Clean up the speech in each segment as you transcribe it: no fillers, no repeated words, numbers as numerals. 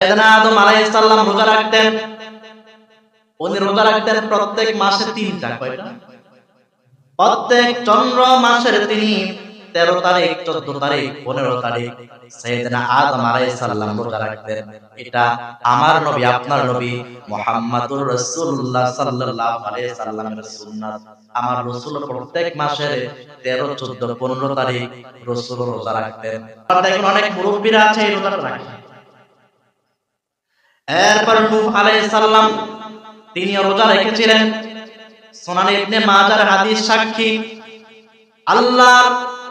সাইয়েদনা আদম আলাইহিস সালাম রোজা রাখতেন। উনি রোজা রাখতেন প্রত্যেক মাসে 3টা। কয়টা? প্রত্যেক চন্দ্র মাসের তিনি 13 তারিখ, 14 তারিখ, 15 তারিখ সাইয়েদনা আদম আলাইহিস সালাম রোজা রাখতেন। এটা আমার নবী, আপনার নবী মুহাম্মাদুর রাসূলুল্লাহ সাল্লাল্লাহু আলাইহি সাল্লামের সুন্নাত। আমার রাসূল প্রত্যেক মাসের 13, 14, 15 তারিখ রাসূল রোজা রাখতেন। আর দেখুন অনেক মুরব্বিরা আছে এই রোজাটা রাখে। এরপর নূহ আলাইহিস সালাম তিনি রোজা রেখেছিলেন। সুনান ইবনে মাজার হাদিস সাক্ষী, আল্লাহর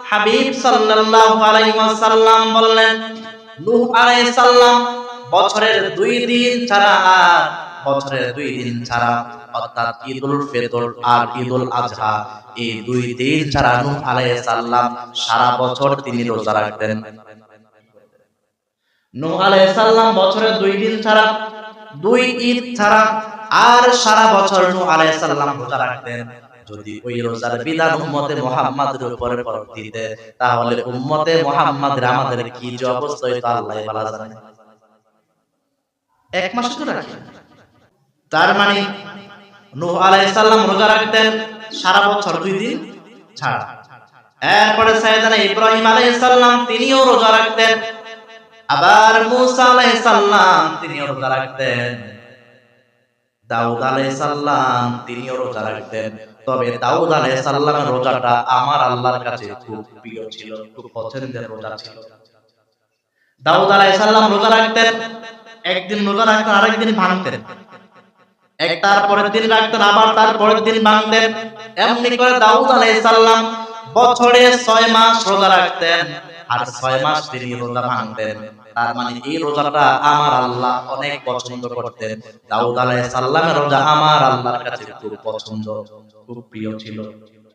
হাবিব সাল্লাল্লাহু আলাইহি ওয়াসাল্লাম বললেন, নূহ আলাইহিস সালাম বছরের 2 দিন ছাড়া অর্থাৎ ঈদুল ফিতর আর ঈদুল আযহা, এই 2 দিন ছাড়া নূহ আলাইহিস সালাম সারা বছর তিনি রোজা রাখতেন। নূহ আলাইহিস সালাম বছরের 2 দিন ছাড়া, 2 ঈদ ছাড়া আর সারা বছর নূহ আলাইহিস সালাম রোজা রাখতেন। যদি ওই রোজার বিধান উম্মতে মুহাম্মাদের উপরে পড়ে দিতে, তাহলে উম্মতে মুহাম্মাদের আমাদের কি যে অবস্থা হইতো আল্লাহই ভালো জানে। এক মাস তো রাখে। তার মানে নূহ আলাইহিস সালাম রোজা রাখতেন সারা বছর 2 দিন ছাড়া। এরপরে সাইয়েদনা ইব্রাহিম আলাইহিস সালাম তিনিও রোজা রাখতেন। আবার মূসা আলাইহিস সালাম তিনিও রোজা রাখতেন। দাউদ আলাইহিস সালাম তিনিও রোজা রাখতেন। তবে দাউদ আলাইহিস সালামের রোজাটা আমার আল্লাহর কাছে খুব প্রিয় ছিল, খুব পছন্দের রোজা ছিল। দাউদ আলাইহিস সালাম রোজা রাখতেন, একদিন রোজা রাখতেন, আরেকদিন ভাঙতেন। একটার পরের দিন রাখতেন, আবার তার পরের দিন ভাঙতেন। এমনি করে দাউদ আলাইহিস সালাম বছরে 6 মাস রোজা রাখতেন, আর 6 মাস তিনি রোজা ভাঙতেন। তার মানে এই রোজাটা আমার আল্লাহ অনেক পছন্দ করতেন। দাউদ আলাইহিস সালামের রোজা আমার আল্লাহর কাছে খুব পছন্দ, খুব প্রিয় ছিল।